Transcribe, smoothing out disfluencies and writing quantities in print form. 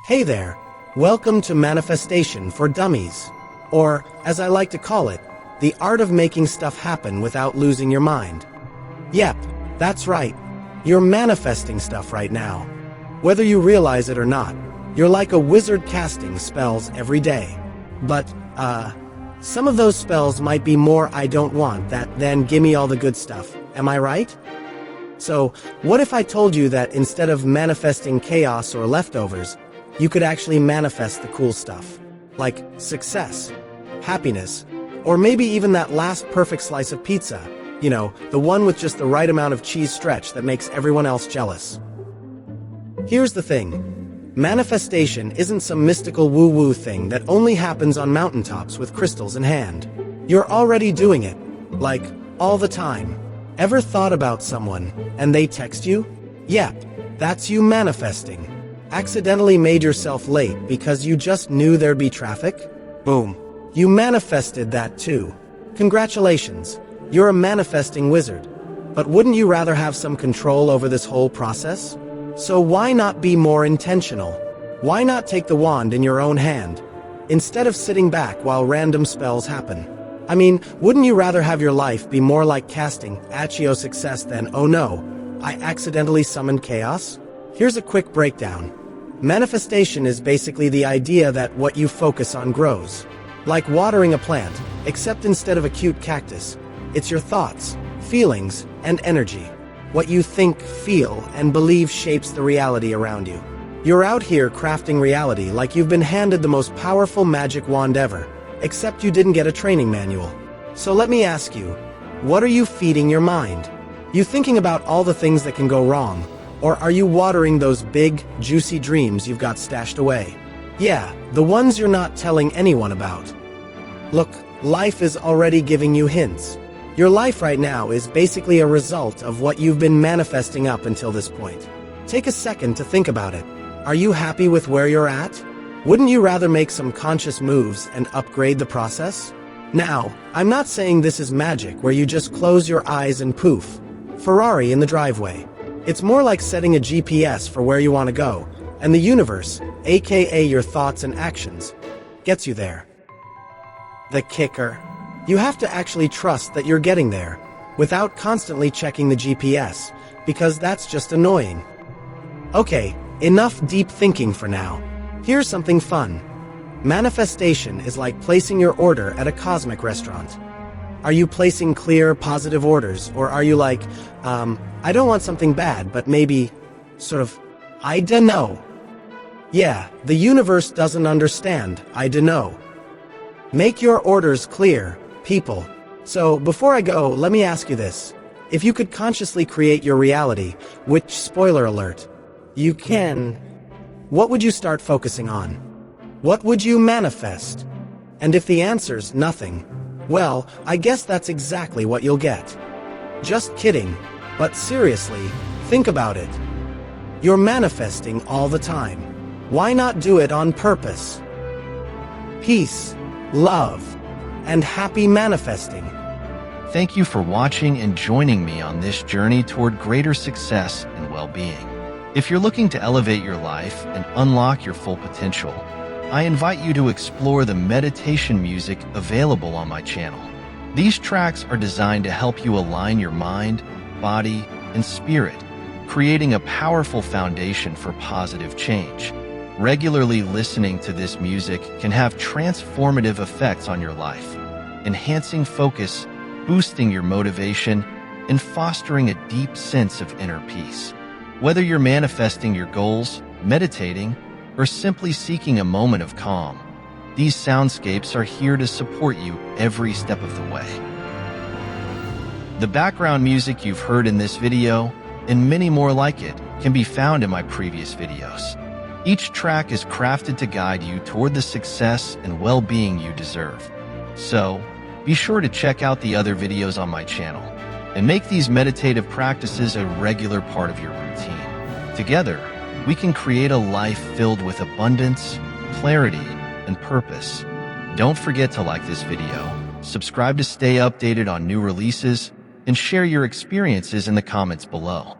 Hey there, welcome to Manifestation for Dummies, or, as I like to call it, the art of making stuff happen without losing your mind. Yep, that's right, you're manifesting stuff right now. Whether you realize it or not, you're like a wizard casting spells every day. But, some of those spells might be more I don't want that than gimme all the good stuff, am I right? So, what if I told you that instead of manifesting chaos or leftovers, you could actually manifest the cool stuff, like success, happiness, or maybe even that last perfect slice of pizza, you know, the one with just the right amount of cheese stretch that makes everyone else jealous. Here's the thing, manifestation isn't some mystical woo-woo thing that only happens on mountaintops with crystals in hand. You're already doing it, like, all the time. Ever thought about someone, and they text you? Yep, that's you manifesting. Accidentally made yourself late because you just knew there'd be traffic? Boom. You manifested that too. Congratulations, you're a manifesting wizard. But wouldn't you rather have some control over this whole process? So why not be more intentional? Why not take the wand in your own hand, instead of sitting back while random spells happen? I mean, wouldn't you rather have your life be more like casting Accio success than, oh no, I accidentally summoned chaos? Here's a quick breakdown. Manifestation is basically the idea that what you focus on grows. Like watering a plant, except instead of a cute cactus, it's your thoughts, feelings, and energy. What you think, feel, and believe shapes the reality around you. You're out here crafting reality like you've been handed the most powerful magic wand ever, except you didn't get a training manual. So let me ask you, what are you feeding your mind? You thinking about all the things that can go wrong? Or are you watering those big, juicy dreams you've got stashed away? Yeah, the ones you're not telling anyone about. Look, life is already giving you hints. Your life right now is basically a result of what you've been manifesting up until this point. Take a second to think about it. Are you happy with where you're at? Wouldn't you rather make some conscious moves and upgrade the process? Now, I'm not saying this is magic where you just close your eyes and poof, Ferrari in the driveway. It's more like setting a GPS for where you want to go, and the universe, aka your thoughts and actions, gets you there. The kicker. You have to actually trust that you're getting there, without constantly checking the GPS, because that's just annoying. Okay, enough deep thinking for now. Here's something fun. Manifestation is like placing your order at a cosmic restaurant. Are you placing clear, positive orders, or are you like, I don't want something bad, but maybe, sort of, I dunno. Yeah, the universe doesn't understand, I dunno. Make your orders clear, people. So, before I go, let me ask you this. If you could consciously create your reality, which, spoiler alert, you can, what would you start focusing on? What would you manifest? And if the answer's nothing, well, I guess that's exactly what you'll get. Just kidding, but seriously, think about it. You're manifesting all the time. Why not do it on purpose? Peace, love, and happy manifesting. Thank you for watching and joining me on this journey toward greater success and well-being. If you're looking to elevate your life and unlock your full potential, I invite you to explore the meditation music available on my channel. These tracks are designed to help you align your mind, body, and spirit, creating a powerful foundation for positive change. Regularly listening to this music can have transformative effects on your life, enhancing focus, boosting your motivation, and fostering a deep sense of inner peace. Whether you're manifesting your goals, meditating, or simply seeking a moment of calm, these soundscapes are here to support you every step of the way. The background music you've heard in this video, and many more like it, can be found in my previous videos. Each track is crafted to guide you toward the success and well-being you deserve. So, be sure to check out the other videos on my channel, and make these meditative practices a regular part of your routine. Together, we can create a life filled with abundance, clarity, and purpose. Don't forget to like this video, subscribe to stay updated on new releases, and share your experiences in the comments below.